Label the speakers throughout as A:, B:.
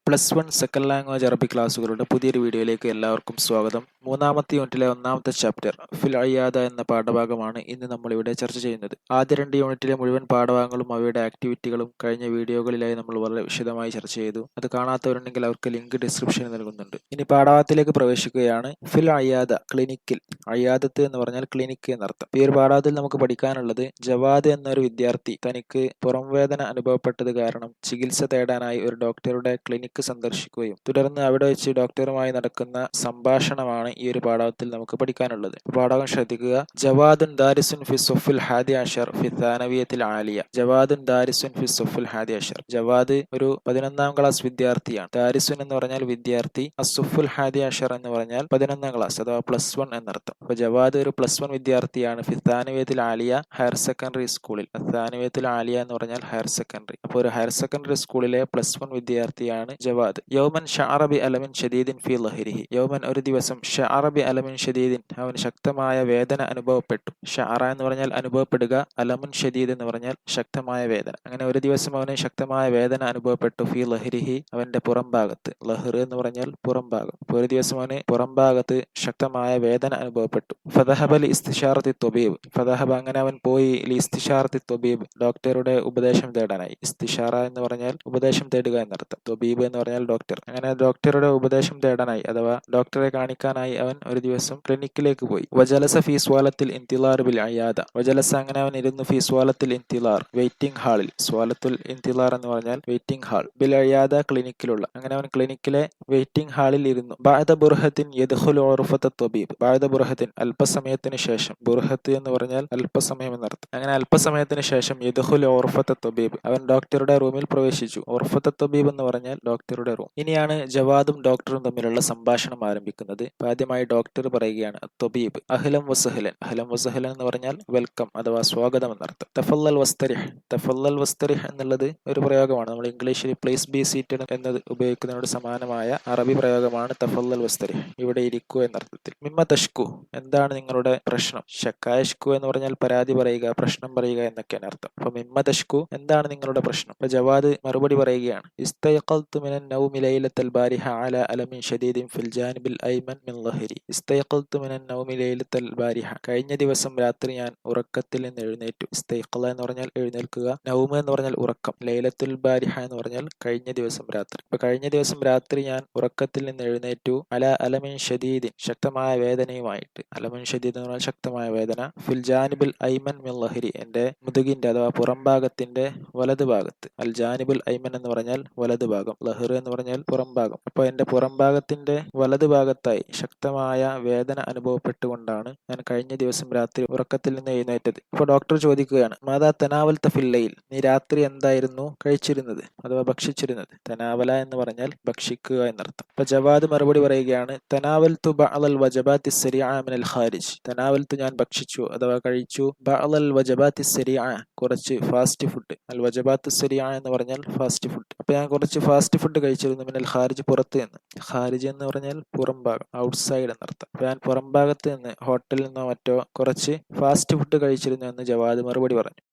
A: +1 second language അറബി ക്ലാസ്സുകളുടെ പുതിയൊരു വീഡിയോയിലേക്ക് എല്ലാവർക്കും സ്വാഗതം. മൂന്നാമത്തെ യൂണിറ്റിലെ ഒന്നാമത്തെ ചാപ്റ്റർ ഫിൽ അയ്യാദ എന്ന പാഠഭാഗമാണ് ഇന്ന് നമ്മളിവിടെ ചർച്ച ചെയ്യുന്നത്. ആദ്യ 2 യൂണിറ്റിലെ മുഴുവൻ പാഠഭാഗങ്ങളും അവയുടെ ആക്ടിവിറ്റികളും കഴിഞ്ഞ വീഡിയോകളിലായി നമ്മൾ വളരെ വിശദമായി ചർച്ച ചെയ്തു. അത് കാണാത്തവരുണ്ടെങ്കിൽ അവർക്ക് ലിങ്ക് ഡിസ്ക്രിപ്ഷനിൽ നൽകുന്നുണ്ട്. ഇനി പാഠഭാഗത്തിലേക്ക് പ്രവേശിക്കുകയാണ്. ഫിൽ അയ്യാദ, ക്ലിനിക്കിൽ. അയ്യാദത്ത് എന്ന് പറഞ്ഞാൽ ക്ലിനിക്ക് എന്നർത്ഥം. ഈ ഒരു പാഠത്തിൽ നമുക്ക് പഠിക്കാനുള്ളത്, ജവാദ് എന്നൊരു വിദ്യാർത്ഥി തനിക്ക് പുറംവേദന അനുഭവപ്പെട്ടത് കാരണം ചികിത്സ തേടാനായി ഒരു ഡോക്ടറുടെ ക്ലിനിക്ക് സന്ദർശിക്കുകയും തുടർന്ന് അവിടെ വെച്ച് ഡോക്ടറുമായി നടക്കുന്ന സംഭാഷണമാണ് ഈ ഒരു പാഠത്തിൽ നമുക്ക് പഠിക്കാനുള്ളത്. പാഠം ശ്രദ്ധിക്കുക. ജവാദുൻ ദാരിസുൻ ഫി സുഫിൽ ഹാദി അഷർ ഫി സാനവിയത്തിൽ ആലിയ. ജവാദുൻ ദാരിസുൻ ഫി സുഫിൽ ഹാദി അഷർ. ജവാദ് ഒരു 11ാം ക്ലാസ് വിദ്യാർത്ഥിയാണ്. ദാരിസുൻ എന്ന് പറഞ്ഞാൽ വിദ്യാർത്ഥി, അസുഫുൽ ഹാദി അഷർ എന്ന് പറഞ്ഞാൽ 11ാം ക്ലാസ് അഥവാ +1 എന്നർത്ഥം. അപ്പൊ ജവാദ് ഒരു +1 വിദ്യാർത്ഥിയാണ്. ഫി സാനവിയത്തിൽ ആലിയ, ഹയർ സെക്കൻഡറി സ്കൂളിൽ. സാനവിയത്തിൽ ആലിയ എന്ന് പറഞ്ഞാൽ ഹയർ സെക്കൻഡറി. അപ്പോൾ ഒരു ഹയർ സെക്കൻഡറി സ്കൂളിലെ +1 വിദ്യാർത്ഥിയാണ് ജവാദ്. യൗമൻ ഷഅറ ബി അലമിൻ ഷദീദിൻ ഫി ലഹരിഹി. യൗമൻ ഒരു ദിവസം, ഷഅറ ബി അലമിൻ ഷദീദിൻ അവന് ശക്തമായ വേദന അനുഭവപ്പെട്ടു. ഷഅറ എന്ന് പറഞ്ഞാൽ അനുഭവപ്പെടുക, അലമുൻ ഷദീദ് എന്ന് പറഞ്ഞാൽ ശക്തമായ വേദന. അങ്ങനെ ഒരു ദിവസം അവന് ശക്തമായ വേദന അനുഭവപ്പെട്ടു. ഫി ലഹരിഹി അവന്റെ പുറംഭാഗത്ത്. ലഹർ എന്ന് പറഞ്ഞാൽ പുറംഭാഗം. അപ്പോൾ ഒരു ദിവസം അവന് പുറംഭാഗത്ത് ശക്തമായ വേദന അനുഭവപ്പെട്ടു. ഫദഹബ ലി ഇസ്തിഷാറത്തി ത്വബീബ്. ഫദഹബ അങ്ങനെ അവൻ പോയി, ലി ഇസ്തിഷാറത്തി ത്വബീബ് ഡോക്ടറുടെ ഉപദേശം തേടാനായി. ഇസ്തിഷാറ എന്ന് പറഞ്ഞാൽ ഉപദേശം തേടുക എന്നർത്ഥം. ത്വബീബ് എന്ന് പറഞ്ഞാൽ ഡോക്ടർ. അങ്ങനെ ഡോക്ടറുടെ ഉപദേശം തേടാനായി അഥവാ ഡോക്ടറെ കാണിക്കാനായി അവൻ ഒരു ദിവസം ക്ലിനിക്കിലേക്ക് പോയി. വജലസ ഫീ സ്വാലത്തിൽ ഇന്തിലാർ ബിൽ അയാദ. വജലസ അങ്ങനെ അവൻ ഇരുന്നു. ഫീ സ്വാലത്തിൽ ഇന്തിലാർ വെയിറ്റിംഗ് ഹാളിൽ. സ്വാലത്തുൽ ഇന്തിലാർ എന്ന് പറഞ്ഞാൽ വെയിറ്റിംഗ് ഹാൾ. ബിൽ അയാദ ക്ലിനിക്കിലുള്ള. അങ്ങനെ അവൻ ക്ലിനിക്കിലെ വെയിറ്റിംഗ് ഹാളിൽ ഇരുന്നു. ബഅദ ബുർഹത്തിൻ യദ്ഖുലു ഉർഫത ത്വബീബ്. ബഅദ ബുർഹത്തിൻ അല്പസമയത്തിന് ശേഷം. ബുർഹത്ത് എന്ന് പറഞ്ഞാൽ അല്പസമയം എന്നർത്ഥം. അങ്ങനെ അല്പസമയത്തിന് ശേഷം യദ്ഖുലു ഉർഫത ത്വബീബ് അവൻ ഡോക്ടറുടെ റൂമിൽ പ്രവേശിച്ചു. ഉർഫത ത്വബീബ് എന്ന് പറഞ്ഞാൽ ഡോക്ടറുടെ റൂം. ഇനിയാണ് ജവാദും ഡോക്ടറും തമ്മിലുള്ള സംഭാഷണം ആരംഭിക്കുന്നത്. ആദ്യമായി ഡോക്ടർ പറയുകയാണ്, ത്വബീബ് അഹ്ലൻ വസഹ്ലൻ. അഹ്ലൻ വസഹ്ലൻ എന്ന് പറഞ്ഞാൽ വെൽക്കം അഥവാ സ്വാഗതം എന്നർത്ഥം. തഫല്ലൽ വസ്തരിഹ്. തഫല്ലൽ വസ്തരിഹ് എന്നുള്ളത് ഒരു പ്രയോഗമാണ്. നമ്മൾ ഇംഗ്ലീഷിൽ പ്ലീസ് ബി സീറ്റഡ് എന്നത് ഉപയോഗിക്കുന്നതിനോട് സമാനമായ അറബി പ്രയോഗമാണ് തഫല്ലൽ വസ്തരിഹ്, ഇവിടെ ഇരിക്കൂ എന്നർത്ഥത്തിൽ. മിമ്മ തഷ്കു, എന്താണ് നിങ്ങളുടെ പ്രശ്നം? ഷക്കായഷ്കു എന്ന് പറഞ്ഞാൽ പരാതി പറയുക, പ്രശ്നം പറയുക എന്നൊക്കെയാണ് അർത്ഥം. അപ്പൊ മിമ്മ തഷ്കു, എന്താണ് നിങ്ങളുടെ പ്രശ്നം? അപ്പൊ ജവാദ് മറുപടി പറയുകയാണ്, ഇസ്തയഖൽതു മിനൻ നൗമി ലൈലത്തൽ ബാരിഹ അലാ അലമിൻ ഷദീദിൻ ഫിൽ ജാനിബിൽ ഐമൻ മിൻ ലഹരി. ഇസ്തയഖൽതു മിനൻ നൗമി ലൈലത്തൽ ബാരിഹ, കഴിഞ്ഞ ദിവസം രാത്രി ഞാൻ ഉറക്കത്തിൽ നിന്ന് എഴുന്നേറ്റു. ഇസ്തയഖല എന്ന് പറഞ്ഞാൽ എഴുന്നേൽക്കുക, നൗമ എന്ന് പറഞ്ഞാൽ ഉറക്കം, ലൈലത്തുൽ ബാരിഹ എന്ന് പറഞ്ഞാൽ കഴിഞ്ഞ ദിവസം രാത്രി. അപ്പൊ കഴിഞ്ഞ ദിവസം രാത്രി ഞാൻ ഉറക്കത്തിൽ നിന്ന് എഴുന്നേറ്റു. അലാ അലമിൻ ഷദീദിൻ ശക്തമായ വേദനയുമായിട്ട്. അലമിൻ ഷദീദ് എന്ന് പറഞ്ഞാൽ ശക്തമായ വേദന. ഫിൽ ജാനിബിൽ ഐമൻ മിൻ ലഹരി എന്റെ മുതുകിന്റെ അഥവാ പുറംഭാഗത്തിന്റെ വലതു ഭാഗത്ത്. അൽ ജാനിബുൽ ഐമൻ എന്ന് പറഞ്ഞാൽ വലതു ഭാഗം, ലഹർ എന്ന് പറഞ്ഞാൽ പുറംഭാഗം. അപ്പോൾ എന്റെ പുറംഭാഗത്തിന്റെ വലതു ഭാഗത്തായി ശക്തമായ വേദന അനുഭവപ്പെട്ടുകൊണ്ടാണ് ഞാൻ കഴിഞ്ഞ ദിവസം രാത്രി ഉറക്കത്തിൽ നിന്ന് എഴുന്നേറ്റത്. അപ്പോൾ ഡോക്ടർ ചോദിക്കുകയാണ്, മാതാ തനാവൽത ഫില്ലയിൽ, നീ രാത്രി എന്തായിരുന്നു കഴിച്ചിരുന്നത് അഥവാ ഭക്ഷിച്ചിരുന്നത്? തനാവല എന്ന് പറഞ്ഞാൽ ഭക്ഷിക്കുക എന്നർത്ഥം. അപ്പൊ ജവാദ് മറുപടി പറയുകയാണ്, തനാവൽതു ബഅദൽ വജബാത്തി സരിഅ മിനൽ ഖാരിജ്. തനാവൽതു ഞാൻ ഭക്ഷിച്ചു അഥവാ കഴിച്ചു. ബഅദൽ വജബാത്തി സരിഅ കുറച്ച് ഫാസ്റ്റ് ഫുഡ്. അൽ വജബാത്ത് സരിഅ എന്ന് പറഞ്ഞാൽ ഫാസ്റ്റ് ഫുഡ്. അപ്പൊ ഞാൻ കുറച്ച് ഫാസ്റ്റ് ഫുഡ് കഴിച്ചിരുന്നു. മിനൽ ഖാരിജ് പുറത്ത് നിന്ന്. ഖാരിജ് എന്ന് പറഞ്ഞാൽ പുറംഭാഗം, ഔട്ട്സൈഡ് എന്നർത്ഥം. അപ്പൊ ഞാൻ പുറംഭാഗത്ത് നിന്ന് ഹോട്ടലിൽ നിന്നോ മറ്റോ കുറച്ച് ഫാസ്റ്റ് ഫുഡ് കഴിച്ചിരുന്നു എന്ന് ജവാദ് മറുപടി പറഞ്ഞു.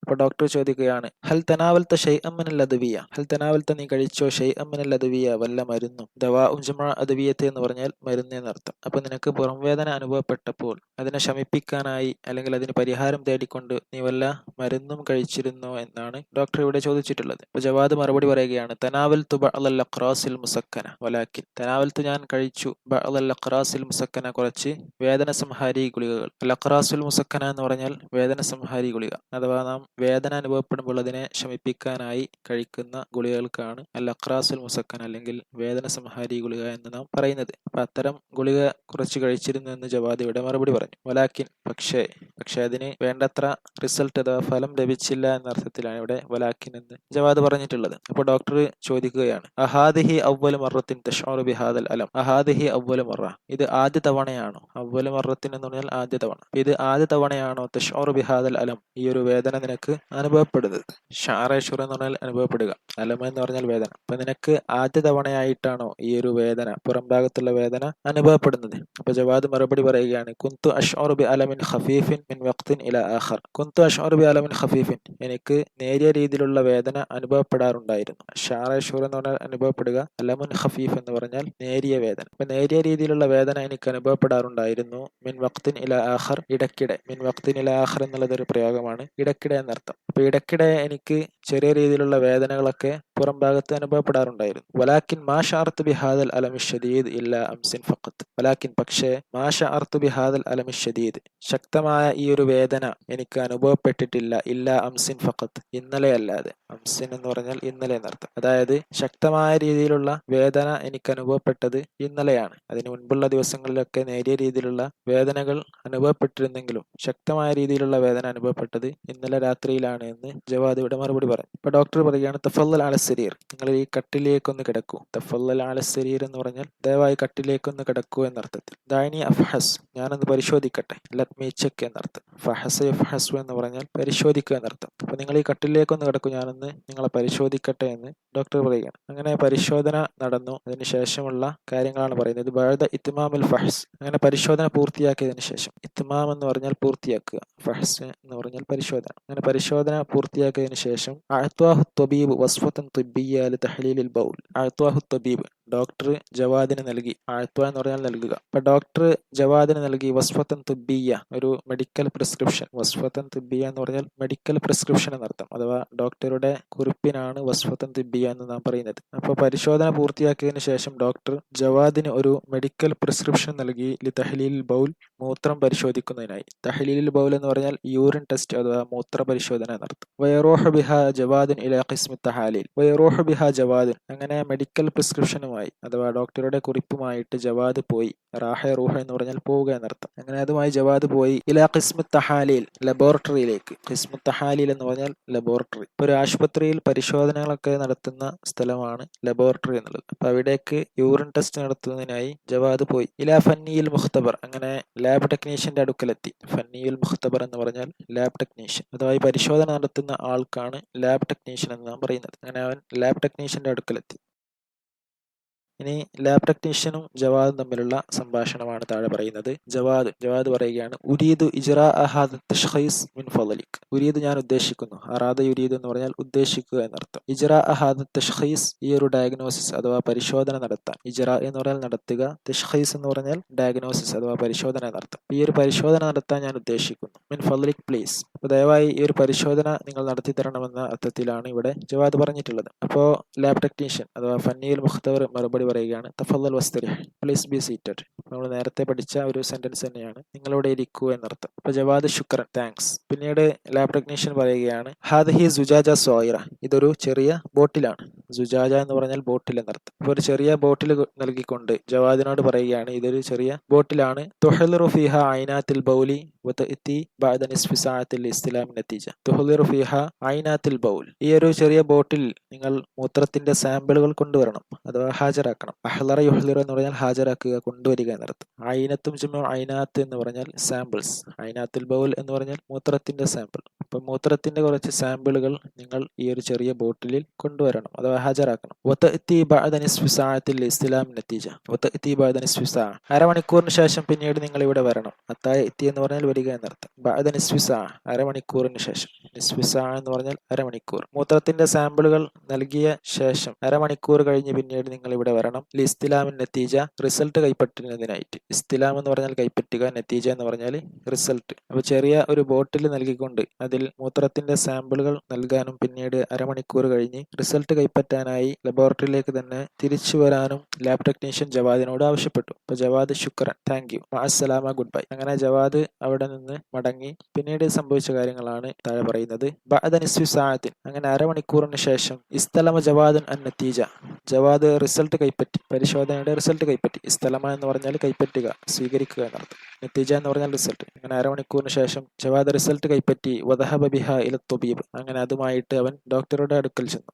A: അപ്പൊ ഡോക്ടർ ചോദിക്കുകയാണ്, ഹൽ തനാവൽത ഷൈഅൻ മിനൽ അദ്വിയ. ഹൽ തനാവൽത നീ കഴിച്ചോ ഷൈഅൻ മിനൽ അദ്വിയ വല്ല മരുന്നും. ദവാഉൻ ജമഅ അദ്വിയത്ത് എന്ന് പറഞ്ഞാൽ മരുന്ന് എന്നർത്ഥം. അപ്പൊ നിനക്ക് പുറംവേദന അനുഭവപ്പെട്ടപ്പോൾ അതിനെ ശമിപ്പിക്കാനായി അല്ലെങ്കിൽ അതിന് പരിഹാരം തേടിക്കൊണ്ട് നീ വല്ല മരുന്നും കഴിച്ചിരുന്നോ എന്നാണ് ഡോക്ടർ ഇവിടെ ചോദിച്ചിട്ടുള്ളത്. അപ്പൊ ജവാദ് മറുപടി പറയുകയാണ്, തനാവൽതു ബഅദൽ അഖ്റാസിൽ മുസക്കന വലാകിൻ. തനാവൽതു ഞാൻ കഴിച്ചു. ബഅദൽ അഖ്റാസിൽ മുസക്കന കുറച്ച് വേദന സംഹാരി ഗുളികകൾ. അൽ അഖ്റാസുൽ മുസക്കന എന്ന് പറഞ്ഞാൽ വേദന സംഹാരി ഗുളിക അഥവാ നാം വേദന അനുഭവപ്പെടുമ്പോൾ അതിനെ ശമിപ്പിക്കാനായി കഴിക്കുന്ന ഗുളികകൾക്കാണ് അൽ അഖ്റാസുൽ മുസക്കൻ അല്ലെങ്കിൽ വേദന സംഹാരി ഗുളിക എന്ന് നാം പറയുന്നത്. അപ്പൊ അത്തരം ഗുളിക കുറച്ച് കഴിച്ചിരുന്നു എന്ന് ജവാദ് ഇവിടെ മറുപടി പറഞ്ഞു. വലാക്കിൻ പക്ഷേ അതിന് വേണ്ടത്ര റിസൾട്ട് അഥവാ ഫലം ലഭിച്ചില്ല എന്ന അർത്ഥത്തിലാണ് ഇവിടെ വലാക്കിൻ എന്ന് ജവാദ് പറഞ്ഞിട്ടുള്ളത്. അപ്പോൾ ഡോക്ടർ ചോദിക്കുകയാണ്, അഹാദിഹി അവ്വലു മറത്തിൻ തശ്ഉറു ബിഹാദൽ അലം. അഹാദിഹി അവ്വലു മറ, ഇത് ആദ്യ തവണയാണോ? അവ്വലു മറത്തിൻ എന്ന് പറഞ്ഞാൽ ആദ്യ തവണ. ഇത് ആദ്യ തവണയാണോ? തശ്ഉറു ബിഹാദൽ അലം, ഈ ഒരു വേദന നിനക്ക് നിനക്ക് അനുഭവപ്പെടുന്നത്. ഷാറേഷുർ എന്ന് പറഞ്ഞാൽ അനുഭവപ്പെടുക, അലമ എന്ന് പറഞ്ഞാൽ വേദന. അപ്പൊ നിനക്ക് ആദ്യ തവണയായിട്ടാണോ ഈ ഒരു വേദന, പുറം ഭാഗത്തുള്ള വേദന അനുഭവപ്പെടുന്നത്? അപ്പൊ ജവാദ് മറുപടി പറയുകയാണ്, കുന്തു അഷ്ഉറു ബി അലമിൻ ഖഫീഫിൻ മിൻ വഖ്തിൻ ഇലാ ആഖർ. കുന്തു അഷ്ഉറു ബി അലമിൻ ഖഫീഫിൻ, എനിക്ക് നേരിയ രീതിയിലുള്ള വേദന അനുഭവപ്പെടാറുണ്ടായിരുന്നു. ഷാറേഷുർ എന്ന് പറഞ്ഞാൽ അനുഭവപ്പെടുക, അലമുൻ ഖഫീഫ് എന്ന് പറഞ്ഞാൽ നേരിയ വേദന. അപ്പൊ നേരിയ രീതിയിലുള്ള വേദന എനിക്ക് അനുഭവപ്പെടാറുണ്ടായിരുന്നു. മിൻ വഖ്തിൻ ഇലാ ആഖർ, ഇടയ്ക്കിടെ. മിൻ വഖ്തിൻ ഇലാ ആഖർ എന്നുള്ളത് ഒരു പ്രയോഗമാണ്, ഇടയ്ക്കിടെ എന്നർത്ഥം. അപ്പൊ ഇടയ്ക്കിടെ എനിക്ക് ചെറിയ രീതിയിലുള്ള വേദനകളൊക്കെ പുറം ഭാഗത്ത് അനുഭവപ്പെടാറുണ്ടായിരുന്നു. വലാക്കിൻ മാ ഷഅർതു ബിഹാദൽ അലമി ഷദീദ് ഇല്ലാ അംസിൻ ഫഖത്ത്. വലാക്കിൻ പക്ഷേ, മാ ഷഅർതു ബിഹാദൽ അലമി ഷദീദ്, ശക്തമായ ഈ ഒരു വേദന എനിക്ക് അനുഭവപ്പെട്ടിട്ടില്ല, ഇല്ലാ അംസിൻ ഫഖത്ത്, ഇന്നലെ അല്ലാതെ. അംസിൻ എന്ന് പറഞ്ഞാൽ ഇന്നലെ എന്നർത്ഥം. അതായത് ശക്തമായ രീതിയിലുള്ള വേദന എനിക്ക് അനുഭവപ്പെട്ടത് ഇന്നലെയാണ്. അതിന് മുൻപുള്ള ദിവസങ്ങളിലൊക്കെ നേരിയ രീതിയിലുള്ള വേദനകൾ അനുഭവപ്പെട്ടിരുന്നെങ്കിലും ശക്തമായ രീതിയിലുള്ള വേദന അനുഭവപ്പെട്ടത് ഇന്നലെ രാത്രിയിലാണ് എന്ന് ജവാദ് ഇവിടെ മറുപടി പറഞ്ഞു. ഇപ്പൊ ഡോക്ടർ പറയുകയാണ്, തഫല്ലൽ അല സരീർ, നിങ്ങൾ ഈ കട്ടിലേക്കൊന്ന് കിടക്കൂ. തഫല്ലൽ അല സരീർ എന്ന് പറഞ്ഞാൽ ദയവായി കട്ടിലേക്കൊന്ന് കിടക്കൂ എന്നർത്ഥത്തിൽ. ദാനി അഫ്ഹസ്, ഞാനൊന്ന് പരിശോധിക്കട്ടെ. ലെറ്റ് മീ ചെക്ക് എന്നർത്ഥം. ഫഹസ് യഫ്ഹസു എന്ന് പറഞ്ഞാൽ പരിശോധിക്കുക എന്നർത്ഥം. അപ്പൊ നിങ്ങൾ ഈ കട്ടിലേക്കൊന്ന് കിടക്കൂ, ഞാനൊന്ന് നിങ്ങളെ പരിശോധിക്കട്ടെ എന്ന് ഡോക്ടർ പറയുകയാണ്. അങ്ങനെ പരിശോധന നടന്നു. അതിനുശേഷമുള്ള കാര്യങ്ങളാണ് പറയുന്നത്. ബഅദ ഇത്മാമിൽ ഫഹ്സ്, അങ്ങനെ പരിശോധന പൂർത്തിയാക്കിയതിനു ശേഷം. ഇത്മാം എന്ന് പറഞ്ഞാൽ പൂർത്തിയാക്കുക, ഫഹ്സ് എന്ന് പറഞ്ഞാൽ പരിശോധന. അങ്ങനെ പരിശോധന പൂർത്തിയാക്കിയതിനു ശേഷം അഅ്താഹു ത്വബീബ് വസ്ഫത്തൻ തിബ്ബിയ്യ ലിതഹ്ലീലിൽ ബൗൽ. അഅ്താഹു ത്വബീബ്, ഡോക്ടർ ജവാദിന് നൽകി. അഅ്ത എന്ന് പറഞ്ഞാൽ നൽകുക. അപ്പൊ ഡോക്ടർ ജവാദിന് നൽകി വസ്ഫത്തൻ തിബ്ബിയ്യ, ഒരു മെഡിക്കൽ പ്രിസ്ക്രിപ്ഷൻ. വസ്ഫത്തൻ തിബ്ബിയ്യ എന്ന് പറഞ്ഞാൽ മെഡിക്കൽ പ്രിസ്ക്രിപ്ഷൻ എന്നർത്ഥം. അഥവാ ഡോക്ടറുടെ കുറിപ്പിനാണ് വസ്ഫത്തൻ തിബ്ബിയ്യ എന്ന് നാം പറയുന്നത്. അപ്പോൾ പരിശോധന പൂർത്തിയാക്കിയതിനു ശേഷം ഡോക്ടർ ജവാദിന് ഒരു മെഡിക്കൽ പ്രിസ്ക്രിപ്ഷൻ നൽകി ലിതഹ്ലീൽ ബൗൽ, മൂത്രം പരിശോധിക്കുന്നതിനായി. തഹ്ലീൽ ബൗൽ എന്ന് പറഞ്ഞാൽ യൂറിൻ ടെസ്റ്റ് അഥവാ മൂത്ര പരിശോധന എന്നർത്ഥം. വയറൂഹു ബിഹ ജവാദിൻ ഇലാ ഖിസ്മി തഹാലീൽ. വയറൂഹു ബിഹ ജവാദിൻ, അങ്ങനെ മെഡിക്കൽ പ്രിസ്ക്രിപ്ഷനുമായി അഥവാ ഡോക്ടറുടെ കുറിപ്പുമായിട്ട് ജവാദ് പോയി. റാഹ റൂഹ എന്ന് പറഞ്ഞാൽ പോവുക എന്നർത്ഥം. അങ്ങനെ അതുമായി ജവാദ് പോയി ഇലാ ഖിസ്മി തഹാലീൽ, ലബോറട്ടറിയിലേക്ക്. ഖിസ്മു തഹാലീൽ എന്ന് പറഞ്ഞാൽ ലബോറട്ടറി. ഇപ്പൊ ഒരു ആശുപത്രിയിൽ പരിശോധനകളൊക്കെ നടത്തുന്ന സ്ഥലമാണ് ലബോറട്ടറി എന്നുള്ളത്. അപ്പൊ അവിടേക്ക് യൂറിൻ ടെസ്റ്റ് നടത്തുന്നതിനായി ജവാദ് പോയി. ഇലാ ഫന്നിയിൽ മുഖ്തബർ, അങ്ങനെ ലാബ് ടെക്നീഷ്യന്റെ അടുക്കലെത്തി. ഫന്നിയിൽ മുഖ്തബർ എന്ന് പറഞ്ഞാൽ ലാബ് ടെക്നീഷ്യൻ, അഥവാ ഈ പരിശോധന നടത്തുന്ന ആൾക്കാണ് ലാബ് ടെക്നീഷ്യൻ എന്ന് നാം പറയുന്നത്. അങ്ങനെ അവൻ ലാബ് ടെക്നീഷ്യന്റെ അടുക്കലെത്തി. ഇനി ലാബ് ടെക്നീഷ്യനും ജവാദും തമ്മിലുള്ള സംഭാഷണമാണ് താഴെ പറയുന്നത്. ജവാദ് പറയുകയാണ്, ഉരീദു ഇജ്റാ ഹാദ തശ്ഖീസ് മിൻ ഫളലിക്. ഉരീദ് ഞാൻ ഉദ്ദേശിക്കുന്നു. അറാദ യുരീദ് എന്ന് പറഞ്ഞാൽ ഉദ്ദേശിക്കുക എന്നർത്ഥം. ഇജ്റാ ഹാദ തശ്ഖീസ്, ഈ ഒരു ഡയഗ്നോസിസ് അഥവാ പരിശോധന നടത്താൻ. ഇജ്റാ എന്ന് പറഞ്ഞാൽ നടത്തുക, തശ്ഖീസ് എന്ന് പറഞ്ഞാൽ ഡയഗ്നോസിസ് അഥവാ പരിശോധന എന്നർത്ഥം. ഈ ഒരു പരിശോധന നടത്താൻ ഞാൻ ഉദ്ദേശിക്കുന്നു. മിൻ ഫളലിക് പ്ലീസ്, അപ്പോൾ ദയവായി ഈ ഒരു പരിശോധന നിങ്ങൾ നടത്തി തരണമെന്ന അർത്ഥത്തിലാണ് ഇവിടെ ജവാദ് പറഞ്ഞിട്ടുള്ളത്. അപ്പോൾ ലാബ് ടെക്നീഷ്യൻ അഥവാ ഫന്നിയിൽ മുഖ്തബർ മറുപടി പറയുകയാണ്, തഫല്ലൽ വസ്തരിഹ്, പ്ലീസ് ബി സീറ്റഡ്. നമ്മൾ നേരത്തെ പഠിച്ച ഒരു സെന്റൻസ് തന്നെയാണ്, നിങ്ങളിവിടെ ഇരിക്കൂ എന്നർത്ഥം. അപ്പോൾ ജവാദ് ശുക്രൻ, താങ്ക്സ്. പിന്നീട് ലാബ് ടെക്നീഷ്യൻ പറയുകയാണ്, ഹാദിഹി സുജാജ സോയിറ, ഇതൊരു ചെറിയ ബോട്ടിലാണ്. സുജാജ എന്ന് പറഞ്ഞാൽ ബോട്ടിൽ എന്നർത്ഥം. അപ്പോൾ ഒരു ചെറിയ ബോട്ടിൽ നൽകിക്കൊണ്ട് ജവാദിനോട് പറയുകയാണ്, ഇതൊരു ചെറിയ ബോട്ടിലാണ്. തുഹ്ലിറു ഫീഹ ഐനാത്തിൽ ബൗലി വതഅതി ബഅദ നിസ്ഫി സഅത്തിൽ ഇസ്തിലാം നതീജ. തുഹ്ലിറു ഫീഹ ഐനാത്തിൽ ബൗൽ, ഈ ഒരു ചെറിയ ബോട്ടിൽ നിങ്ങൾ മൂത്രത്തിന്റെ സാമ്പിളുകൾ കൊണ്ടുവരണം അഥവാ ഹാജരാക്കണം. അഹ്ലറ യുഹ്ലിറു എന്ന് പറഞ്ഞാൽ ഹാജരാക്കുക, കൊണ്ടുവരിക എന്നർത്ഥം. ഐനത്തും ജുമു ഐനാത്ത് എന്ന് പറഞ്ഞാൽ സാമ്പിൾസ്. ഐനാത്തുൽ ബൗൽ എന്ന് പറഞ്ഞാൽ മൂത്രത്തിന്റെ സാമ്പിൾ. അപ്പൊ മൂത്രത്തിന്റെ കുറച്ച് സാമ്പിളുകൾ നിങ്ങൾ ഈ ഒരു ചെറിയ ബോട്ടിലിൽ കൊണ്ടുവരണം അഥവാ ഹാജരാക്കണം. വതഅതി ബഅദ നിസ്ഫി സഅത്തിൽ ഇസ്തിലാം നതീജ. വതഅതി ബഅദ നിസ്ഫി സഅ, അരമണിക്കൂറിന് ശേഷം പിന്നീട് നിങ്ങൾ ഇവിടെ വരണം. അത്തായ എത്തി എന്ന് പറഞ്ഞാൽ വരിക എന്നർത്ഥം. ബഅദ നിസ്ഫി സഅ, അരമണിക്കൂറിന് ശേഷം. നിസ്ഫി സഅ എന്ന് പറഞ്ഞാൽ അരമണിക്കൂർ. മൂത്രത്തിന്റെ സാമ്പിളുകൾ നൽകിയ ശേഷം അരമണിക്കൂർ കഴിഞ്ഞ് പിന്നീട് നിങ്ങൾ ഇവിടെ വരണം. ഇസ്തിലാമിൻ നതീജ, റിസൾട്ട് കൈപ്പറ്റുന്നതിനായിട്ട്. ഇസ്തിലാം എന്ന് പറഞ്ഞാൽ കൈപ്പറ്റുക, നതീജ എന്ന് പറഞ്ഞാൽ റിസൾട്ട്. അപ്പൊ ചെറിയ ഒരു ബോട്ടിൽ നൽകിക്കൊണ്ട് അതിൽ മൂത്രത്തിന്റെ സാമ്പിളുകൾ നൽകാനും പിന്നീട് അരമണിക്കൂർ കഴിഞ്ഞ് റിസൾട്ട് കൈപ്പറ്റാനായി ലബോറട്ടറിയിലേക്ക് തന്നെ തിരിച്ചു വരാനും ലാബ് ടെക്നീഷ്യൻ ജവാദിനോട് ആവശ്യപ്പെട്ടു. അപ്പൊ ജവാദ് ശുക്രൻ, താങ്ക് യു, മഅസ്സലാമ, ഗുഡ് ബൈ. അങ്ങനെ ജവാദ് അവിടെ നിന്ന് മടങ്ങി. പിന്നീട് സംഭവിച്ച കാര്യങ്ങളാണ് താഴെ പറയുന്നത്. ബഅദ നിസ്ഫി സഅത്തിൻ, അങ്ങനെ അരമണിക്കൂറിന് ശേഷം ഇസ്തലമ ജവാദുൻ അൻ നതീജ, ജവാദ് റിസൾട്ട് കൈപ്പറ്റി, പരിശോധനയുടെ റിസൾട്ട് കൈപ്പറ്റി. ഇസ്തലമ എന്ന് പറഞ്ഞാൽ കൈപ്പറ്റുക, സ്വീകരിക്കുക എന്നർത്ഥം. നതീജ എന്ന് പറഞ്ഞാൽ റിസൾട്ട്. അങ്ങനെ അരമണിക്കൂറിന് ശേഷം ജവാദ് റിസൾട്ട് കൈപ്പറ്റി. വദഹബ ബിഹ ഇല ത്വബീബ്, അങ്ങനെ അതുമായിട്ട് അവൻ ഡോക്ടറുടെ അടുക്കൽ ചെന്നു.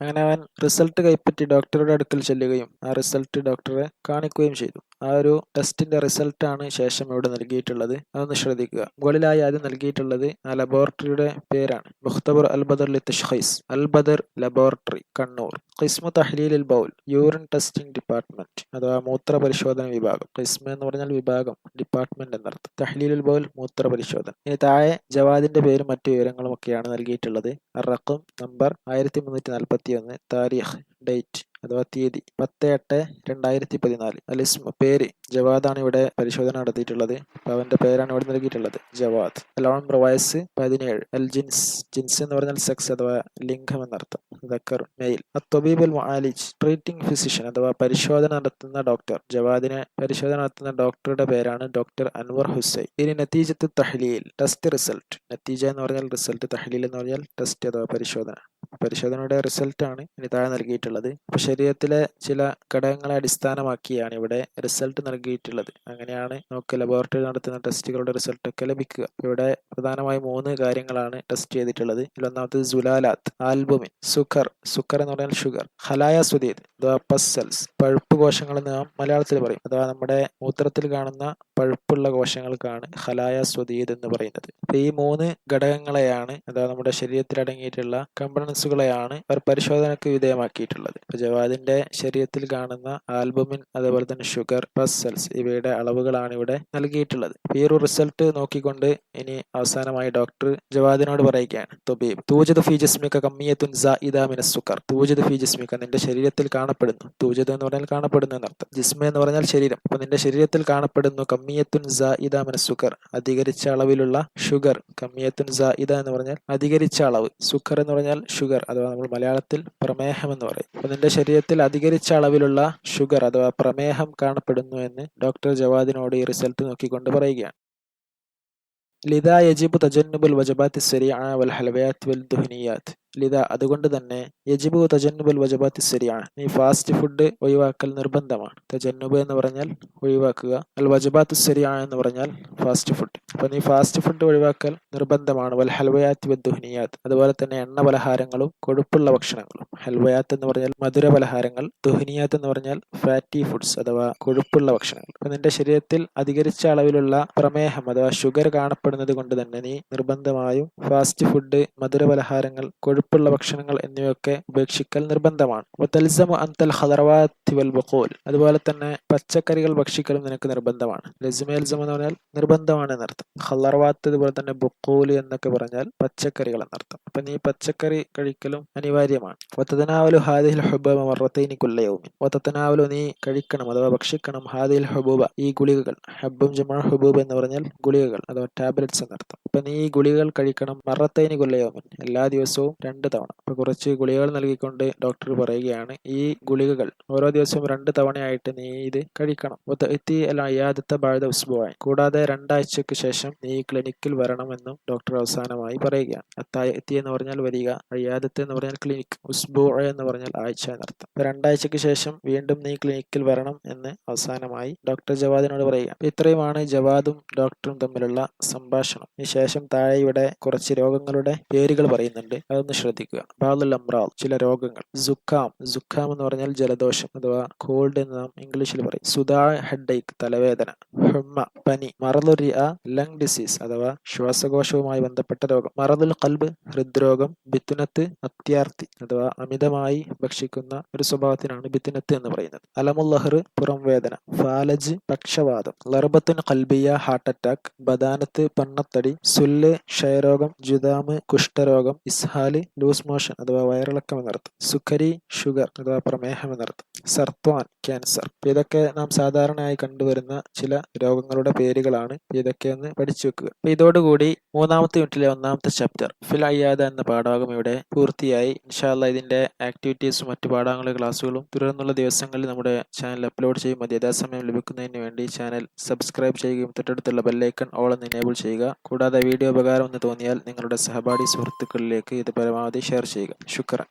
A: അങ്ങനെ അവൻ റിസൾട്ട് കൈപ്പറ്റി ഡോക്ടറുടെ അടുക്കൽ ചെല്ലുകയും ആ റിസൾട്ട് ഡോക്ടറെ കാണിക്കുകയും ചെയ്തു. ആ ഒരു ടെസ്റ്റിന്റെ റിസൾട്ടാണ് ശേഷം ഇവിടെ നൽകിയിട്ടുള്ളത്. അതൊന്ന് ശ്രദ്ധിക്കുക. മുകളിലായി ആദ്യം നൽകിയിട്ടുള്ളത് ആ ലബോറട്ടറിയുടെ പേരാണ്. മുഖ്തബർ അൽ ബദർ ലി തഷ്ഖീസ്, അൽ ബദർ ലബോറട്ടറി, കണ്ണൂർ. ഖിസ്മു തഹ്ലീൽ ബൗൽ, യൂറിൻ ടെസ്റ്റിംഗ് ഡിപ്പാർട്ട്മെന്റ് അഥവാ മൂത്ര പരിശോധന വിഭാഗം. ഖിസ്മ എന്ന് പറഞ്ഞാൽ വിഭാഗം, ഡിപ്പാർട്ട്മെന്റ് എന്നർത്ഥം. തഹ്ലീലുൽ ബൗൽ മൂത്ര പരിശോധന. ഇനി താഴെ ജവാദിന്റെ പേരും മറ്റു വിവരങ്ങളും ഒക്കെയാണ് നൽകിയിട്ടുള്ളത്. റഖം നമ്പർ 1341, താരീഖ് ഡേറ്റ് അഥവാ തീയതി 10/8/2014. അലിസ്മ പേര്, ജവാദാണ് ഇവിടെ പരിശോധന നടത്തിയിട്ടുള്ളത്. അപ്പൊ അവന്റെ പേരാണ് ഇവിടെ നൽകിയിട്ടുള്ളത്, ജവാദ്. അൽ ഉംർ വയസ്സ് 17. അൽ ജിൻസ്, ജിൻസ് എന്ന് പറഞ്ഞാൽ സെക്സ് അഥവാ ലിംഗം എന്നർത്ഥം, ദക്കർ മെയിൽ. അത്തൊബീബ് അൽ മുആലിജ്, ട്രീറ്റിംഗ് ഫിസിഷ്യൻ അഥവാ പരിശോധന നടത്തുന്ന ഡോക്ടർ. ജവാദിനെ പരിശോധന നടത്തുന്ന ഡോക്ടറുടെ പേരാണ് ഡോക്ടർ അൻവർ ഹുസൈൻ. ഇനി നതീജത്ത് തഹ്ലീൽ, ടെസ്റ്റ് റിസൾട്ട്. നതീജ എന്ന് പറഞ്ഞാൽ റിസൾട്ട്, തഹ്ലീൽ എന്ന് പറഞ്ഞാൽ ടെസ്റ്റ് അഥവാ പരിശോധന. പരിശോധനയുടെ റിസൾട്ടാണ് ഇനി താഴെ നൽകിയിട്ടുള്ളത്. അപ്പൊ ശരീരത്തിലെ ചില ഘടകങ്ങളെ അടിസ്ഥാനമാക്കിയാണ് ഇവിടെ റിസൾട്ട് നൽകിയിട്ടുള്ളത്. അങ്ങനെയാണ് നമുക്ക് ലബോറട്ടറി നടത്തുന്ന ടെസ്റ്റുകളുടെ റിസൾട്ട് ഒക്കെ ലഭിക്കുക. ഇവിടെ പ്രധാനമായും 3 കാര്യങ്ങളാണ് ടെസ്റ്റ് ചെയ്തിട്ടുള്ളത്. ഒന്നാമത് സുലാലാത്ത്, ആൽബുമിൻ, സുഖർ, സുഖർ എന്ന് പറഞ്ഞാൽ ഷുഗർ, ഹലായ സുദീദ് അഥവാ പസ് സെൽസ്, പഴുപ്പ് കോശങ്ങൾ എന്ന് നാം മലയാളത്തിൽ പറയും. അഥവാ നമ്മുടെ മൂത്രത്തിൽ കാണുന്ന പഴുപ്പുള്ള കോശങ്ങൾക്കാണ് ഹലായ സുദീദ് എന്ന് പറയുന്നത്. ഈ 3 ഘടകങ്ങളെയാണ് അഥവാ നമ്മുടെ ശരീരത്തിൽ അടങ്ങിയിട്ടുള്ള കമ്പണൻസുകളെയാണ് അവർ പരിശോധനയ്ക്ക് വിധേയമാക്കിയിട്ടുള്ളത്. ജവാദിന്റെ ശരീരത്തിൽ കാണുന്ന ആൽബുമിൻ, അതേപോലെ തന്നെ ഷുഗർ, പസ് സെൽസ് ഇവയുടെ അളവുകളാണ് ഇവിടെ നൽകിയിട്ടുള്ളത്. ഈ ഒരു റിസൾട്ട് നോക്കിക്കൊണ്ട് ഇനി അവസാനമായി ഡോക്ടർ ജവാദിനോട് പറയുകയാണ്, തുബീബ് തൂജദ് ഫീ ജിസ്മിക കമ്മിയത്തുൻ സായിദ മിനസ് സുക്കർ. തൂജദ് ഫീ ജിസ്മിക, നിന്റെ ശരീരത്തിൽ കാണപ്പെടുന്നു. തൂജദ് എന്ന് പറഞ്ഞാൽ കാണപ്പെടുന്നു എന്നർത്ഥം. ജിസ്മ എന്ന് പറഞ്ഞാൽ ശരീരം. അപ്പൊ നിന്റെ ശരീരത്തിൽ കാണപ്പെടുന്നു കമ്മിയത്തുൻ സായിദ മിനസ് സുക്കർ, അധികരിച്ച അളവിലുള്ള ഷുഗർ. കമ്മിയത്തുൻ സായിദ എന്ന് പറഞ്ഞാൽ അധികരിച്ച അളവ്, സുക്കർ എന്ന് പറഞ്ഞാൽ ഷുഗർ അഥവാ നമ്മൾ മലയാളത്തിൽ പ്രമേഹം എന്ന് പറയും. അപ്പൊ നിന്റെ ശരീരത്തിൽ അധികരിച്ച അളവിലുള്ള ഷുഗർ അഥവാ പ്രമേഹം കാണപ്പെടുന്നു എന്ന് ഡോക്ടർ ജവാദിനോട് ഈ റിസൾട്ട് നോക്കിക്കൊണ്ട് പറയുകയാണ്. ലിദാ യജിബു തജന്നുബുൽ വജബാത്തി സരിഅ വൽ ഹലവയാത്ത് വൽ ദുഹ്നിയാത്ത്. ലിദ അതുകൊണ്ട് തന്നെ യജിബു തജന്നുബുൽ വജബാത്തി സരിഅ, നീ ഫാസ്റ്റ് ഫുഡ് ഒഴിവാക്കൽ നിർബന്ധമാണ്. തജന്നുബ് എന്ന് പറഞ്ഞാൽ ഒഴിവാക്കുക, അൽ വജബാത്തു സരിഅ എന്ന് പറഞ്ഞാൽ ഫാസ്റ്റ് ഫുഡ്. അപ്പൊ നീ ഫാസ്റ്റ് ഫുഡ് ഒഴിവാക്കൽ നിർബന്ധമാണ്. വൽ ഹൽവയാത്ത് വൽ ദുഹ്നിയാത്ത്, അതുപോലെ തന്നെ എണ്ണ പലഹാരങ്ങളും കൊഴുപ്പുള്ള ഭക്ഷണങ്ങളും. ഹൽവയാത്ത് എന്ന് പറഞ്ഞാൽ മധുര പലഹാരങ്ങൾ, ദുഹ്നിയാത്ത് എന്ന് പറഞ്ഞാൽ ഫാറ്റി ഫുഡ്സ് അഥവാ കൊഴുപ്പുള്ള ഭക്ഷണങ്ങൾ. അപ്പൊ നിന്റെ ശരീരത്തിൽ അധികരിച്ച അളവിലുള്ള പ്രമേഹം അഥവാ ഷുഗർ കാണപ്പെടുന്നത് കൊണ്ട് തന്നെ നീ നിർബന്ധമായും ഫാസ്റ്റ് ഫുഡ്, മധുര പലഹാരങ്ങൾ, കൊഴുപ്പുള്ള ഭക്ഷണങ്ങൾ എന്നിവയൊക്കെ ഉപേക്ഷിക്കൽ നിർബന്ധമാണ്. അതുപോലെ തന്നെ പച്ചക്കറികൾ ഭക്ഷിക്കലും നിനക്ക് നിർബന്ധമാണ്. ലസിമേൽസം എന്ന് പറഞ്ഞാൽ നിർബന്ധമാണ് എന്നർത്ഥം. ഖലർവാത്ത് അതുപോലെ തന്നെ ബുക്കൂൽ എന്നൊക്കെ പറഞ്ഞാൽ പച്ചക്കറികൾ എന്നർത്ഥം. അപ്പൊ നീ പച്ചക്കറി കഴിക്കലും അനിവാര്യമാണ്. വതതനാവലു ഹാദിഹിൽ ഹുബൂബ മറത്തൈനി കുല്ല യൗമിൻ. വതതനാവലു നീ കഴിക്കണം അഥവാ ഭക്ഷിക്കണം ഹാദിഹിൽ ഹുബൂബ ഈ ഗുളികകൾ. ഹബ്ബും ജമാ ഹുബൂബ് എന്ന് പറഞ്ഞാൽ ഗുളികകൾ അഥവാ ടാബ്ലറ്റ്സ് എന്നർത്ഥം. അപ്പൊ നീ ഈ ഗുളികകൾ കഴിക്കണം മറത്തൈനി കുല്ല യൗമിൻ, എല്ലാ ദിവസവും 2 തവണ. അപ്പൊ കുറച്ച് ഗുളികകൾ നൽകിക്കൊണ്ട് ഡോക്ടർ പറയുകയാണ്, ഈ ഗുളികകൾ ഓരോ ദിവസവും 2 തവണയായിട്ട് നീ ഇത് കഴിക്കണം. കൂടാതെ 2 ആഴ്ചക്ക് ശേഷം നീ ക്ലിനിക്കിൽ വരണമെന്നും ഡോക്ടർ അവസാനമായി പറയുകയാണ്. എത്തി എന്ന് പറഞ്ഞാൽ വരിക, അയ്യാദത്ത് എന്ന് പറഞ്ഞാൽ ക്ലിനിക്, ഉസ്ബൂ എന്ന് പറഞ്ഞാൽ ആഴ്ച എന്നർത്ഥം. 2 ആഴ്ചക്ക് ശേഷം വീണ്ടും നീ ക്ലിനിക്കിൽ വരണം എന്ന് അവസാനമായി ഡോക്ടർ ജവാദിനോട് പറയുക. ഇത്രയുമാണ് ജവാദും ഡോക്ടറും തമ്മിലുള്ള സംഭാഷണം. ഈ ശേഷം താഴെ ഇവിടെ കുറച്ച് രോഗങ്ങളുടെ പേരുകൾ പറയുന്നുണ്ട്, അതൊന്ന് ശ്രദ്ധിക്കുക. ബാദുൽ അംറാദ്, ചില രോഗങ്ങൾ. സുഖാം, സുഖാം എന്ന് പറഞ്ഞാൽ ജലദോഷം അഥവാ കോൾഡ് എന്ന് നാം ഇംഗ്ലീഷിൽ പറയും. സുദാ ഹെഡേക്ക്, തലവേദന. ഹുമ്മ, പനി. മറദുൽ റിഅ, ലങ് ഡിസീസ് അഥവാ ശ്വാസകോശവുമായി ബന്ധപ്പെട്ട രോഗം. മറദുൽ ഖൽബ്, ഹൃദ്രോഗം. ബിത്തുനത്ത്, അത്യാർത്തി അഥവാ അമിതമായി ഭക്ഷിക്കുന്ന ഒരു സ്വഭാവത്തിനാണ് ബിത്തുനത്ത് എന്ന് പറയുന്നത്. അലമുൽ ലഹ്ർ, പുറം വേദന. ഫാലജ്, പക്ഷവാതം. ലർബത്തുൻ ഖൽബിയ, ഹാർട്ട് അറ്റാക്ക്. ബദാനത്ത്, പണ്ണത്തടി. സുല്ല്, ക്ഷയരോഗം. ജുദാമ്, കുഷ്ഠരോഗം. ഇസ്ഹാല്, ലൂസ് മോഷൻ അഥവാ വയറിളക്കം എന്നർത്ഥം. സുഖരി, ഷുഗർ അഥവാ പ്രമേഹം എന്നർത്ഥം. സർത്വാൻ, ക്യാൻസർ. ഇതൊക്കെ നാം സാധാരണയായി കണ്ടുവരുന്ന ചില രോഗങ്ങളുടെ പേരുകളാണ്. ഇതൊക്കെ ഒന്ന് പഠിച്ചു വെക്കുക. അപ്പൊ ഇതോടുകൂടി 3ാമത്തെ യൂണിറ്റിലെ 1ാമത്തെ ചാപ്റ്റർ ഫിൽ അയ്യാദ എന്ന പാഠഭാഗം ഇവിടെ പൂർത്തിയായി. ഇൻഷാ അല്ലാഹ് ഇതിന്റെ ആക്ടിവിറ്റീസും മറ്റു പാഠങ്ങളുടെ ക്ലാസ്സുകളും തുടർന്നുള്ള ദിവസങ്ങളിൽ നമ്മുടെ ചാനൽ അപ്ലോഡ് ചെയ്യും. അത് യഥാസമയം ലഭിക്കുന്നതിന് വേണ്ടി ചാനൽ സബ്സ്ക്രൈബ് ചെയ്യുകയും തൊട്ടടുത്തുള്ള ബെല്ലൈക്കൺ ഓൾ എന്ന് എനേബിൾ ചെയ്യുക. കൂടാതെ വീഡിയോ ഉപകാരം എന്ന് തോന്നിയാൽ നിങ്ങളുടെ സഹപാഠി സുഹൃത്തുക്കളിലേക്ക് ഇത് പരമാവധി ഷെയർ ചെയ്യുക. ശുക്രൻ.